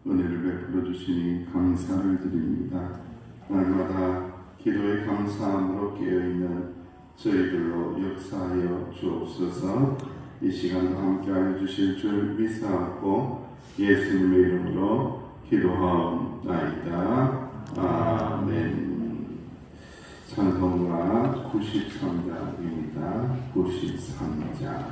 은혜를 베풀어 주시니 감사를 드립니다. 날마다 기도에 감사함으로 깨어있는 저희들로 역사하여 주옵소서. 이 시간도 함께하여 주실 줄 믿사옵고 예수님의 이름으로 기도하옵나이다. 아멘. 찬송가 93장입니다. 93장.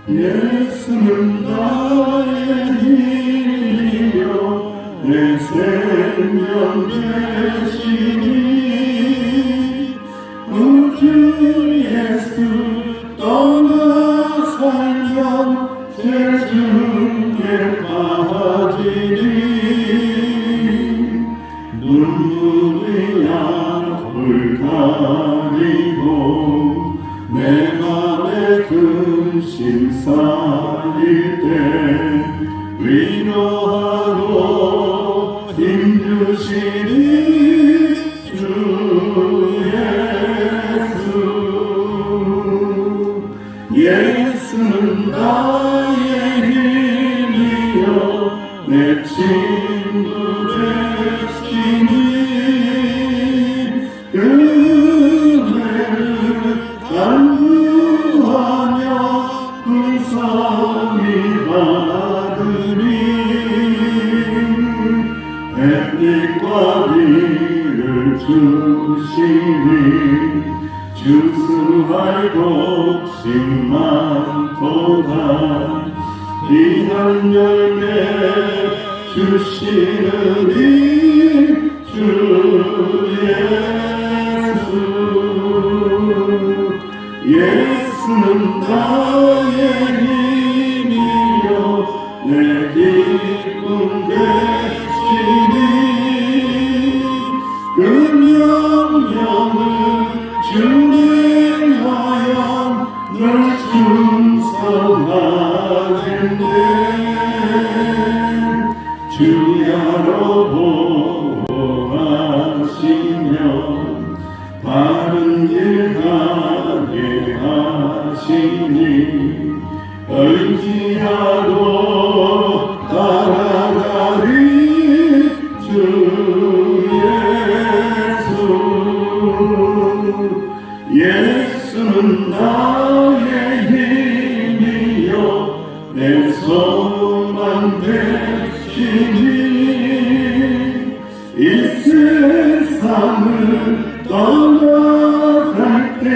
예수는 나의 힘이요 내 생명 되시니 우주 예수 떠나 살면 죄중에 빠지니 눈물이 약을 가리고 내 맘에 근심 쌓일 때 위로하고 힘주시니 주 예수. 예수는 나의 힘이요 내 친구 되시니 간구하며 불쌍히 받으니 햇빛과 비를 주시니 주수할 곡식 많도다 귀한 열매 주시느니 주 예수는 나의 힘이요 내 기쁨 되시니 그 명령을 준행하여 늘 충성하겠네 주야로 보호하시며 바른 길 가게 하시니 의지하고 따라가리 주 예수. 예수는 나의 힘이요 내 소망 되시니 이 세상을 떠나갈 때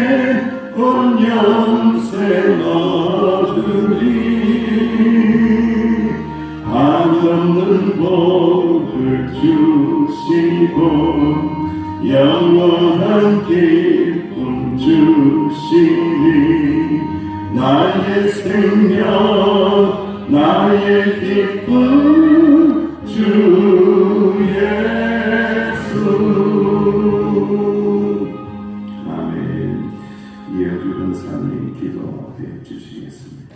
본연세 얻으리 한없는 복을 주시고 영원한 기쁨 주시니 나의 생명 나의 기쁨 주 예수. 아멘. 이어주 권사님 기도해 주시겠습니다.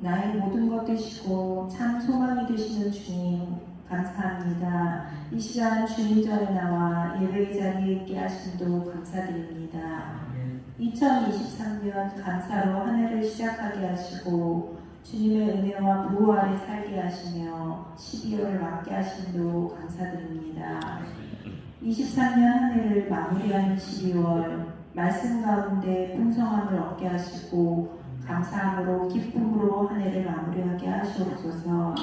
나의 모든 것 되시고 참 소망이 되시는 주님 감사합니다. 이 시간 주님 전에 나와 예배의 자리에 있게 하심도 감사드립니다. 2023년 감사로 한 해를 시작하게 하시고 주님의 은혜와 보호 아래 살게 하시며 12월을 맞게 하심도 감사드립니다. 23년 한 해를 마무리하는 12월 말씀 가운데 풍성함을 얻게 하시고 감사함으로 기쁨으로 한 해를 마무리하게 하시옵소서.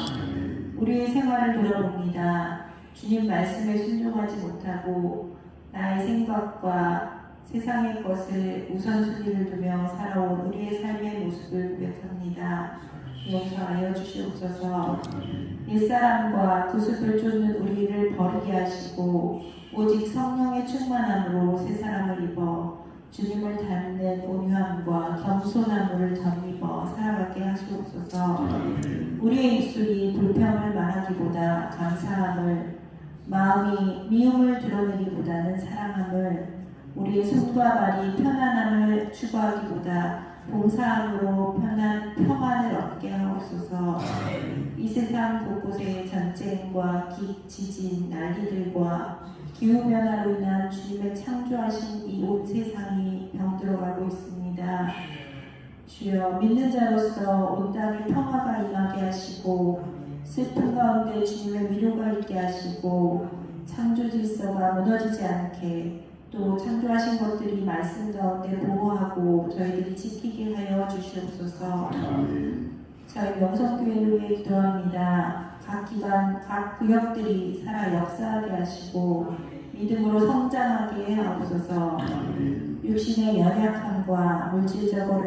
우리의 생활을 돌아봅니다. 주님 말씀에 순종하지 못하고 나의 생각과 세상의 것을 우선순위를 두며 살아온 우리의 삶의 모습을 고백합니다. 용서하여 주시옵소서. 옛사람과 구습을 쫓는 우리를 버리게 하시고 오직 성령의 충만함으로 새 사람을 입어 주님을 닮는 온유함과 겸손함을 덧입어 살아가게 하시옵소서. 우리의 입술이 불평을 말하기보다 감사함을, 마음이 미움을 드러내기보다는 사랑함을, 우리의 손과 발이 편안함을 추구하기보다 봉사함으로 평안을 얻게 하옵소서. 이 세상 곳곳에 전쟁과 지진, 난리들과 기후변화로 인한 주님의 창조하신 이 온 세상이 병들어가고 있습니다. 주여, 믿는 자로서 온 땅에 평화가 임하게 하시고 슬픔 가운데 주님의 위로가 있게 하시고 창조 질서가 무너지지 않게 또 창조하신 것들이 말씀 가운데 보호하고 저희들이 지키게 하여 주시옵소서. 저희 명성교회를 위해 기도합니다. 각 기관, 각 구역들이 살아 역사하게 하시고 믿음으로 성장하게 하옵소서. 육신의 연약함과 물질적으로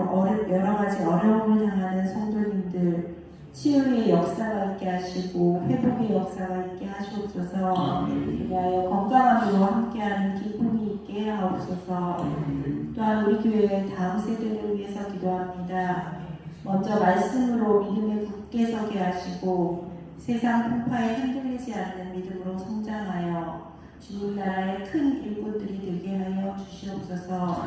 여러 가지 어려움을 당하는 성도님들 치유의 역사가 있게 하시고 회복의 역사가 있게 하시옵소서. 그리하여 건강함으로 함께하는 기쁨이 있게 하옵소서. 또한 우리 교회의 다음 세대를 위해서 기도합니다. 먼저 말씀으로 믿음에 굳게 서게 하시고 세상 풍파에 흔들리지 않는 믿음으로 성장하여 주님 나라의 큰 일꾼들이 되게 하여 주시옵소서.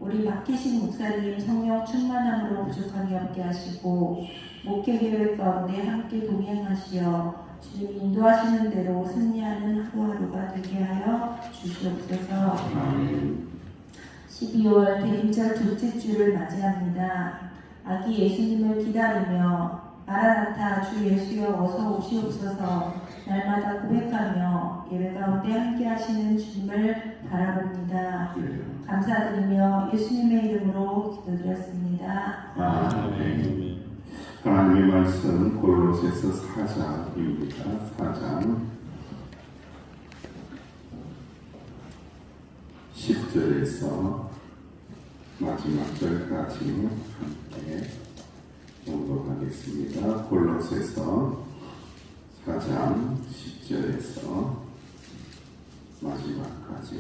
우리 박희신 목사님 성령 충만함으로 부족함이 없게 하시고 목회 계획 가운데 함께 동행하시어 주님이 인도하시는 대로 승리하는 하루하루가 되게 하여 주시옵소서. 12월 대림절 둘째 주를 맞이합니다. 아기 예수님을 기다리며 마라나타 주 예수여 어서 오시옵소서 날마다 고백하며 예배 가운데 함께 하시는 주님을 바라봅니다. 감사드리며 예수님의 이름으로 기도드렸습니다. 아멘. 하나님의 말씀 골로새서 4장입니다. 4장 10절에서 마지막 절까지 함께 공독하겠습니다. 골로새서 4장 10절에서 마지막까지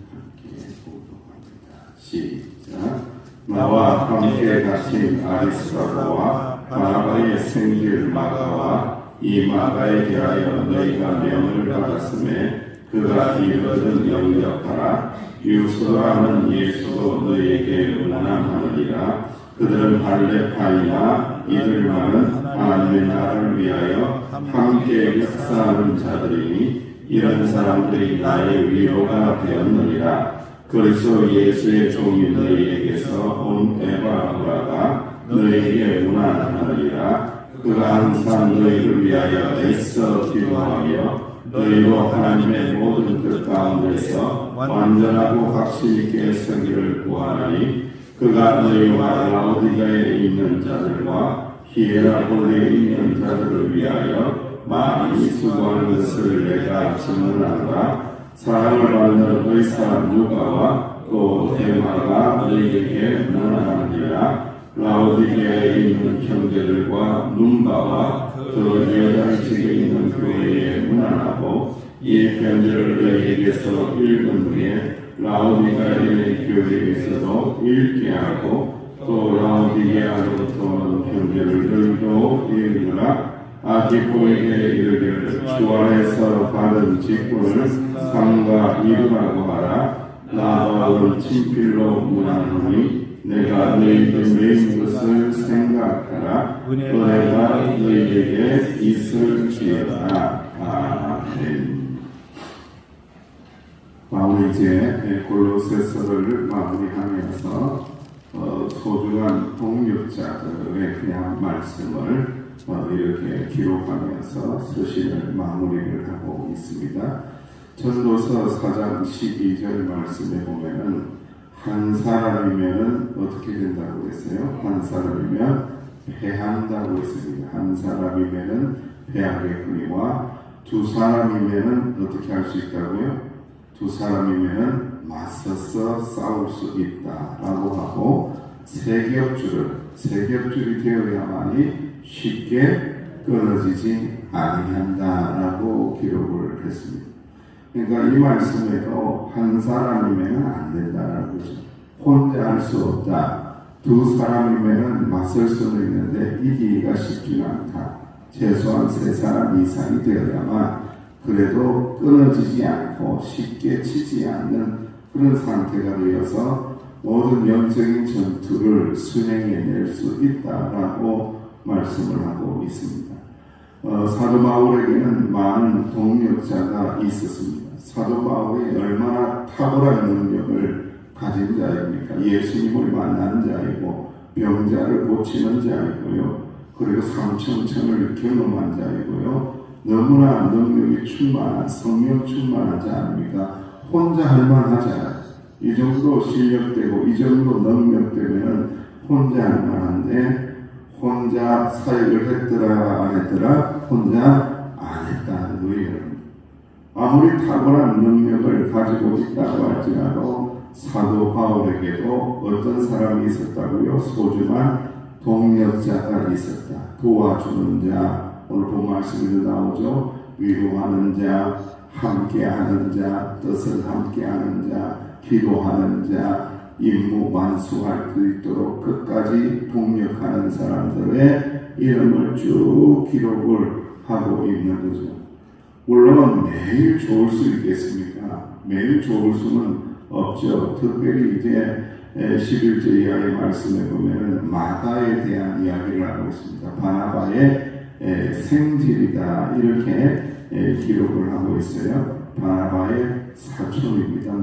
함께 공독합니다. 시작. 나와 함께 가신 아리스도와 바나바의 생길 마가와 이 마가에 대하여 너희가 명을 받았음에 그가 이르거든 영접하라. 유소라는 예수도 너희에게 문안하느니라. 그들은 할례파이나 이들만은 하나님의 나라를 위하여 함께 역사하는 자들이니 이런 사람들이 나의 위로가 되었느니라. 그리스도 예수의 종인 너희에게서 온 에바브라가 너희에게 문안하느니라. 그가 항상 너희를 위하여 애써 기도하며 너희로 하나님의 모든 뜻 가운데서 완전하고 확신있게 서기를 구하나니 그가 너희와 라오디가에 있는 자들과 히에라폴리에 있는 자들을 위하여 많이 수고하는 것을 내가 증언하노라. 사랑을 받는 의사 누가와 또 데마가 너희에게 문안하느니라. 라오디게에 있는 형제들과 눈바와 그 여자식에 있는 교회에 문안하고 이 편지를 너희에게서 읽은 후에 라오디게의 교회에서도 읽게 하고 또 라오디게아로부터 온 편지를 너희도 읽으라. 아기포에게 이르기를 주 안에서 받은 직분을 상과 이루라고 하라. 나와 온 친필로 문안하니 내가 너희에게 메인 것을 생각하라. 은혜가 너희에게 있을지어다. 아멘. 우리 이제 골로새서를 마무리하면서 소중한 동역자들의 그냥 말씀을 이렇게 기록하면서 서신을 마무리를 하고 있습니다. 전도서 4장 12절 말씀에 보면은 한 사람이면은 어떻게 된다고 했어요? 한 사람이면 패한다고 했습니다. 한 사람이면은 패하겠거니와 두 사람이면은 어떻게 할 수 있다고요? 두 사람이면은 맞서서 싸울 수 있다라고 하고 세 겹줄이 되어야만이 쉽게 끊어지지 아니한다라고 기록을 했습니다. 그러니까 이 말씀에도 한 사람이면 안 된다라는 거죠. 혼자 할 수 없다. 두 사람이면 맞설 수는 있는데 이기기가 쉽지는 않다. 최소한 세 사람 이상이 되어야만 그래도 끊어지지 않고 쉽게 치지 않는 그런 상태가 되어서 모든 영적인 전투를 수행해낼 수 있다라고 말씀을 하고 있습니다. 사도 바울에게는 많은 동력자가 있었습니다. 사도 바울이 얼마나 탁월한 능력을 가진 자입니까? 예수님을 만나는 자이고 병자를 고치는 자이고요. 그리고 삼천천을 경험한 자이고요. 너무나 능력이 충만한 성령 충만한 자입니다. 혼자 할 만하잖아요. 이 정도 실력되고 이 정도 능력되면 혼자 할 만한데 혼자 사역을 했더라 안 했더라? 혼자 안 했다는 거예요. 아무리 탁월한 능력을 가지고 있다고 할지라도 사도 바울에게도 어떤 사람이 있었다고요? 소중한 동력자가 있었다. 도와주는 자, 오늘 본 말씀에도 나오죠. 위로하는 자, 함께하는 자, 뜻을 함께하는 자, 기도하는 자, 임무 완수할 수 있도록 끝까지 동력하는 사람들의 이름을 쭉 기록을 하고 있는 거죠. 물론 매일 좋을 수 있겠습니까? 매일 좋을 수는 없죠. 특별히 이제 11절 이하의 말씀에 보면 마가에 대한 이야기를 하고 있습니다. 바나바의 생질이다 이렇게 기록을 하고 있어요. 바나바의 사촌입니다.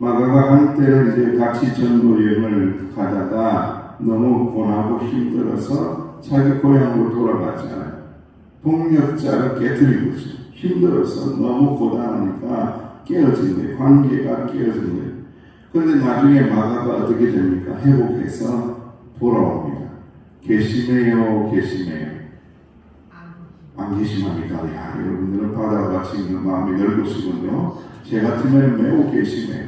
마가가 한때는 이제 같이 전도 여행을 가다가 너무 고나고 힘들어서 자기 고향으로 돌아갔잖아요. 동력자를 깨뜨리고 있어요. 힘들어서 너무 고단하니까 깨어진 거예요. 관계가 깨어진 거예요. 그런데 나중에 마가가 어떻게 됩니까? 회복해서 돌아옵니다. 괘씸해요. 안 괘씸합니까? 야, 여러분들은 바다와 같이 있는 마음이 넓으시군요. 제 같으면 매우 괘씸해요.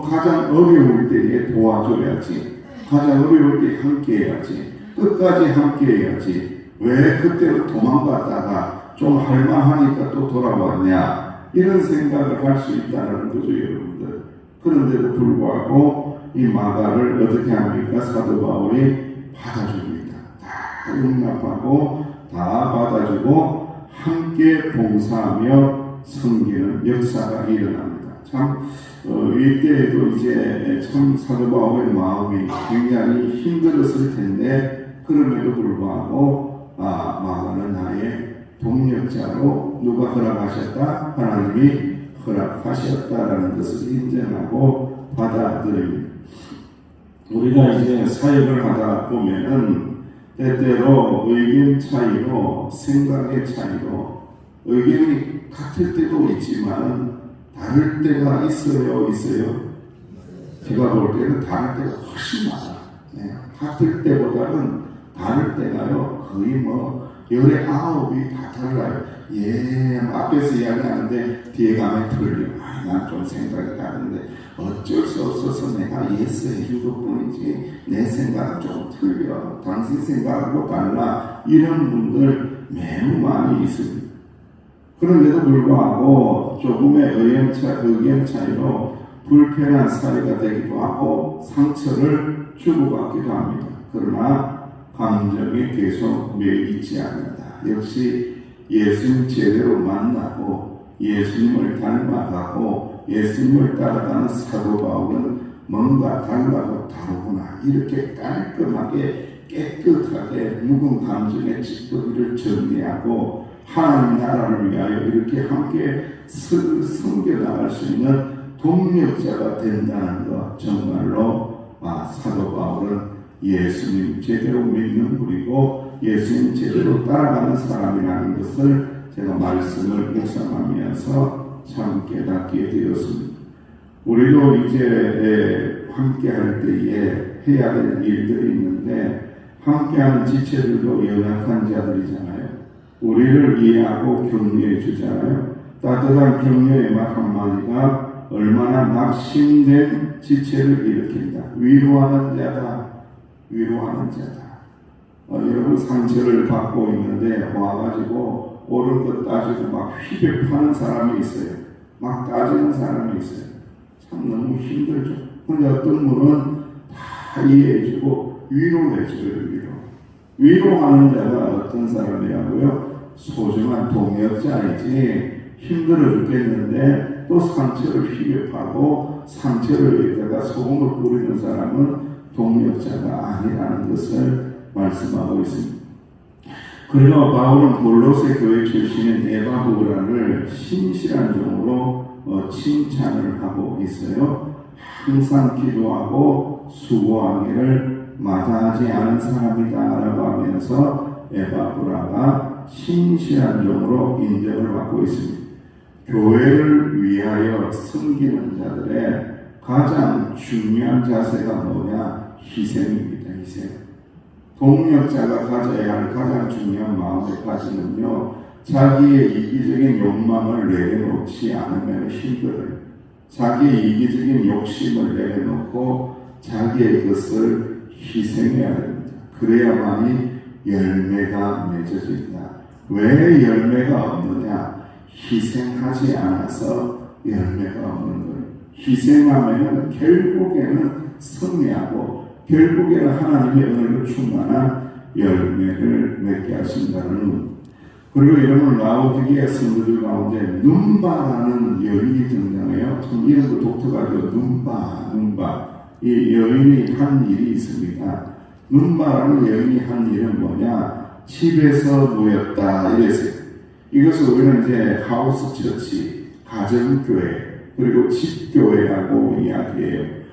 가장 어려울 때에 도와줘야지. 가장 어려울 때 함께해야지. 끝까지 함께해야지. 왜 그때는 도망갔다가 좀 할만하니까 또 돌아왔냐. 이런 생각을 할 수 있다는 거죠, 여러분들. 그런데도 불구하고 이 마가를 어떻게 합니까? 사도 바울이 받아줍니다. 다 용납하고 다 받아주고 함께 봉사하며 섬기는 역사가 일어납니다. 참 이때에도 이제 참 사도 바울의 마음이 굉장히 힘들었을 텐데 그럼에도 불구하고 마가는 나의 동력자로 누가 허락하셨다? 하나님이 허락하셨다라는 것을 인정하고 받아들입니다. 우리가 이제 사역을 하다 보면은 때때로 의견 차이로 생각의 차이로 의견이 같을 때도 있지만 다를 때가 있어요. 제가 볼 때는 다를 때가 훨씬 많아요. 같을 때보다는 다를 때가요 거의 19이 다 달라요. 앞에서 이야기하는데 뒤에 가면 틀려. 난 좀 생각이 다른데 어쩔 수 없어서 내가 예스 해준 것 뿐이지 내 생각은 좀 틀려. 당신 생각하고 달라. 이런 분들 매우 많이 있습니다. 그런데도 불구하고 조금의 의견 차이로 불편한 사이가 되기도 하고 상처를 주고받기도 합니다. 그러나 감정이 계속 매이지 않는다. 역시 예수님 제대로 만나고 예수님을 닮아가고 예수님을 따라가는 사도 바울은 뭔가 달라고 다르구나. 이렇게 깔끔하게 깨끗하게 묵은 감정의 찌꺼기를 정리하고 하나님 나라를 위하여 이렇게 함께 섬겨나갈 수 있는 동력자가 된다는 것, 정말로 사도 바울은 예수님 제대로 믿는 분이고 예수님 제대로 따라가는 사람이라는 것을 제가 말씀을 묵상하면서 참 깨닫게 되었습니다. 우리도 이제 함께 할 때에 해야 될 일들이 있는데 함께하는 지체들도 연약한 자들이잖아요. 우리를 이해하고 격려해 주잖아요. 따뜻한 격려의 말 한마디가 얼마나 낙심된 지체를 일으킨다. 위로하는 자다. 여러분 상처를 받고 있는데 와가지고 옳은 것 따지고 막 휘백하는 사람이 있어요. 막 따지는 사람이 있어요. 참 너무 힘들죠. 근데 어떤 분은 다 이해해주고 위로해줘요. 위로하는 자가 어떤 사람이라고요? 소중한 동역자이지 힘들어 죽겠는데 또 상처를 피격하고 상처를 여기다가 소금을 뿌리는 사람은 동력자가 아니라는 것을 말씀하고 있습니다. 그리고 바울은 골로새 교회 출신인 에바브라를 신실한 종으로 칭찬을 하고 있어요. 항상 기도하고 수고하기를 마다하지 않은 사람이다라고 하면서 에바브라가 신실한 종으로 인정을 받고 있습니다. 교회를 위하여 섬기는 자들의 가장 중요한 자세가 뭐냐? 희생입니다. 희생. 동력자가 가져야 할 가장 중요한 마음의 가지는요, 자기의 이기적인 욕망을 내려놓지 않으면 힘들어요. 자기의 이기적인 욕심을 내려놓고 자기의 것을 희생해야 됩니다. 그래야만이 열매가 맺어진다. 왜 열매가 없느냐? 희생하지 않아서 열매가 없는 거예요. 희생하면 결국에는 승리하고 결국에는 하나님의 은혜로 충만한 열매를 맺게 하신다는 것. 그리고 여러분 라오디게아 성도들 가운데 눈바라는 여인이 등장해요. 참 이름도 독특하죠. 눈바. 이 여인이 한 일이 있습니다. 눈바라는 여인이 한 일은 뭐냐? 집에서 모였다 이랬어요. 이것을 우리는 이제 하우스 처치, 가정교회, 그리고 집교회라고 이야기해요.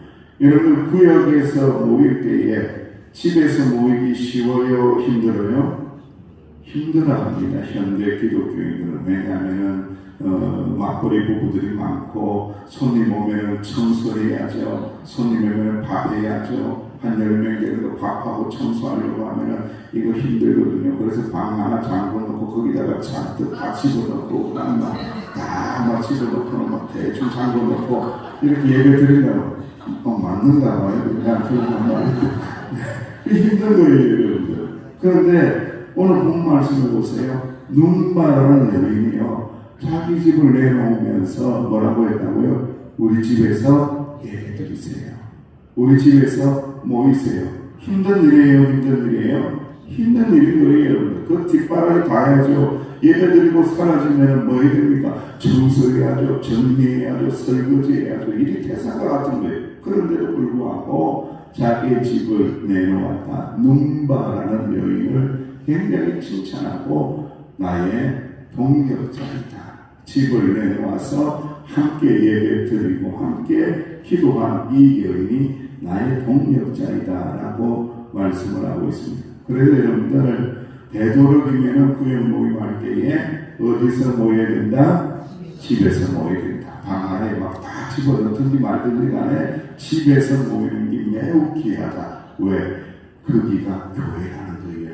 여러분 구역에서 모일 때에 집에서 모이기 쉬워요? 힘들어요? 힘들어합니다. 현대 기독교인들은. 왜냐하면 맞벌이 부부들이 많고 손님 오면 청소해야죠. 손님 오면 밥해야죠. 한 10명 정도 밥하고 청소하려고 하면 이거 힘들거든요. 그래서 방 하나 잠궈놓고 거기다가 잔뜩 다 집어넣고 다 집어넣고 막 대충 잠궈놓고 이렇게 예배 드리면 맞는가 봐요. 그냥 힘든 거예요, 여러분들. 그런데 오늘 본 말씀을 보세요. 눈바라는 여인이요, 자기 집을 내놓으면서 뭐라고 했다고요? 우리 집에서 예배 드리세요. 우리 집에서 모이세요. 힘든 일이에요? 힘든 일이에요? 힘든 일인 거예요. 그 뒷바라지 다 해야죠. 예배 드리고 사라지면 뭐 해야 됩니까? 청소해야죠. 정리해야죠. 설거지해야죠. 일이 대사가 같은 거예요. 그런데도 불구하고 자기의 집을 내놓았다. 눈바라는 여인을 굉장히 칭찬하고 나의 동력자이다. 집을 내놓아서 함께 예배 드리고 함께 기도한 이 여인이 나의 동력자이다라고 말씀을 하고 있습니다. 그래서 여러분들 되도록이면 구역 모임할 때에 어디서 모여야 된다? 집에서 모여야 된다. 방 안에 막 다 집어넣든지 말든지 간에 집에서 모이는 게 매우 귀하다. 왜? 거기가 교회라는 거예요.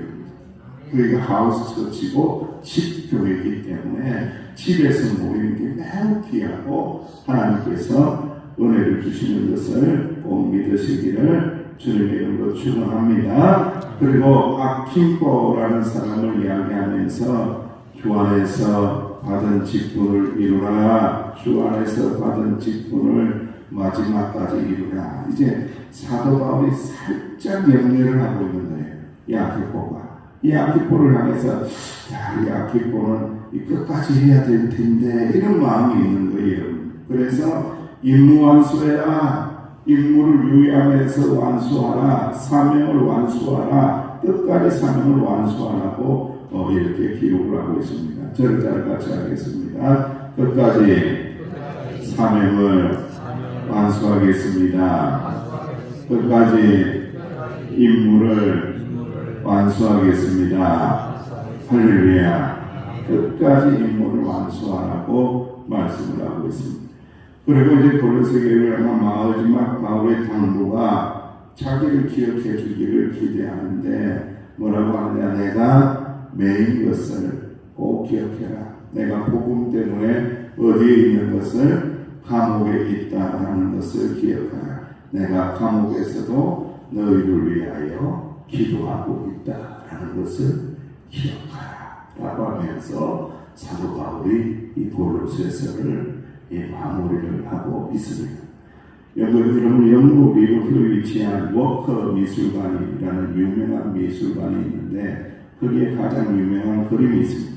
그러니까 하우스 처치고 집교회이기 때문에 집에서 모이는 게 매우 귀하고 하나님께서 은혜를 주시는 것을 꼭 믿으시기를 주님의 이름으로 축원합니다. 그리고 아킨포라는 사람을 이야기하면서 주 안에서 받은 직분을 이루라. 주 안에서 받은 직분을 마지막까지 이루라. 이제 사도 바울이 살짝 염려를 하고 있는 거예요. 이 아킨포가. 이 아키포를 향해서 이 아키포는 끝까지 해야 될 텐데 이런 마음이 있는 거예요. 그래서 임무 완수해라. 임무를 유의하면서 완수하라. 사명을 완수하라. 끝까지 사명을 완수하라고 이렇게 기록을 하고 있습니다. 저를 따라 같이 하겠습니다. 끝까지 사명을 완수하겠습니다. 끝까지 임무를 완수하겠습니다. 할렐루야. 끝까지 임무를 완수하라고 말씀을 하고 있습니다. 그리고 이제 골로새 교회를 아마 마지막 바울의 당부가 자기를 기억해 주기를 기대하는데 뭐라고 하느냐? 내가 메인 것을 꼭 기억해라. 내가 복음 때문에 어디에 있는 것을 감옥에 있다라는 것을 기억하라. 내가 감옥에서도 너희를 위하여 기도하고 있다라는 것을 기억하라 라고 하면서 사도 바울이 이 골로새서를 마무리를 하고 있습니다. 여러분 영국 리버풀에 위치한 워커 미술관이라는 유명한 미술관이 있는데 거기에 가장 유명한 그림이 있습니다.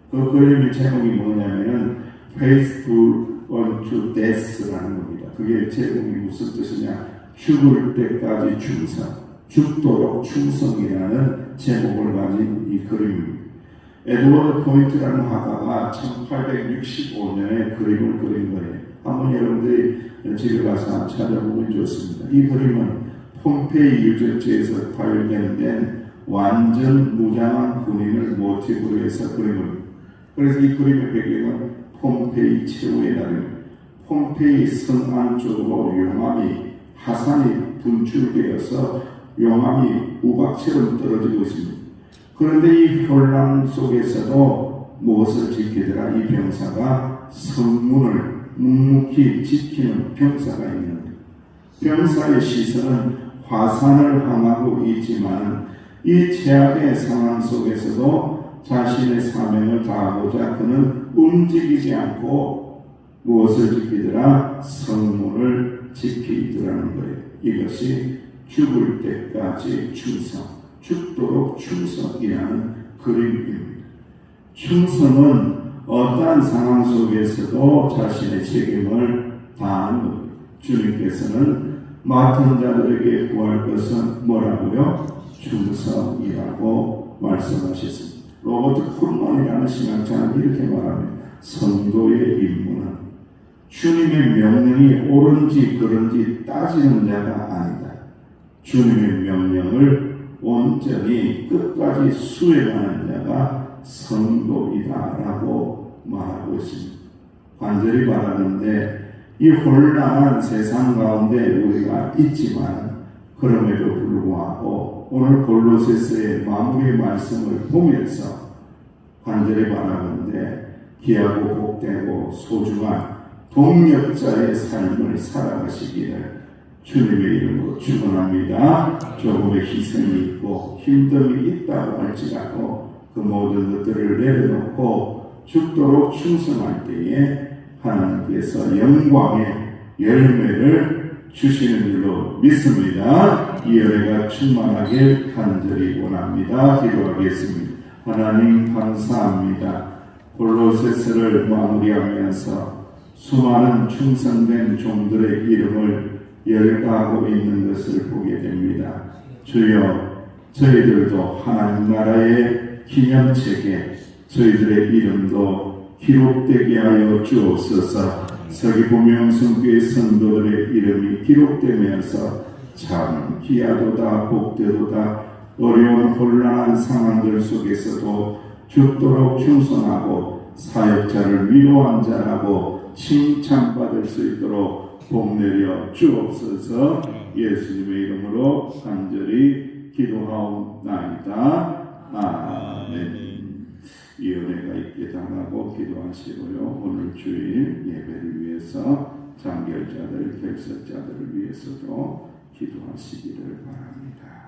그 그림의 제목이 뭐냐면은 Faithful unto death라는 겁니다. 그게 제목이 무슨 뜻이냐? 죽을 때까지 충성, 죽도록 충성이라는 제목을 가진 이 그림입니다. 에드워드 포인트라는 화가가 1865년에 그림을 그린 거예요. 한번 여러분들이 집에 가서 찾아보면 좋습니다. 이 그림은 폼페이 유적지에서 발견된 완전 무장한 군인을 모티브로 해서 그림을, 그래서 이 그림의 배경은 폼페이 최후의 날입니다. 폼페이 성 안쪽으로 용암이 화산이 분출되어서 용암이 우박처럼 떨어지고 있습니다. 그런데 이 혼란 속에서도 무엇을 지키더라? 이 병사가 성문을 묵묵히 지키는 병사가 있는데, 병사의 시선은 화산을 향하고 있지만 이 최악의 상황 속에서도 자신의 사명을 다하고자 그는 움직이지 않고 무엇을 지키더라? 성문을 지키더라는 거예요. 이것이 죽을 때까지 충성, 죽도록 충성이라는 그림입니다. 충성은 어떠한 상황 속에서도 자신의 책임을 다하는 겁니다. 주님께서는 맡은 자들에게 구할 것은 뭐라고요? 충성이라고 말씀하셨습니다. 로버트 쿨만이라는 신학자는 이렇게 말합니다. 성도의 임무는 주님의 명령이 옳은지 그른지 따지는 자가 아니다. 주님의 명령을 온전히 끝까지 수행하는 자가 성도이다라고 말하고 있습니다. 간절히 바라는데 이 혼란한 세상 가운데 우리가 있지만 그럼에도 불구하고 오늘 골로새서의 마무리 말씀을 보면서 간절히 바라는데 귀하고 복되고 소중한 동력자의 삶을 살아가시기를 주님의 이름으로 축원합니다. 조금의 희생이 있고 힘듦이 있다고 할지라도 그 모든 것들을 내려놓고 죽도록 충성할 때에 하나님께서 영광의 열매를 주시는 줄로 믿습니다. 이 은혜가 충만하길 간절히 원합니다. 기도하겠습니다. 하나님 감사합니다. 골로새서를 마무리하면서 수많은 충성된 종들의 이름을 열거하고 있는 것을 보게 됩니다. 주여, 저희들도 하나님 나라의 기념책에 저희들의 이름도 기록되게 하여 주옵소서. 서기보명성교회 성도들의 이름이 기록되면서 참 귀하도다 복되도다 어려운 혼란한 상황들 속에서도 죽도록 충성하고 사역자를 위로한 자라고 칭찬받을 수 있도록 복내려 주옵소서. 예수님의 이름으로 간절히 기도하옵나이다. 아멘. 이 은혜가 있게 당하고 기도하시고요. 오늘 주일 예배를 위해서 장결자들, 결석자들을 위해서도 기도하시기를 바랍니다.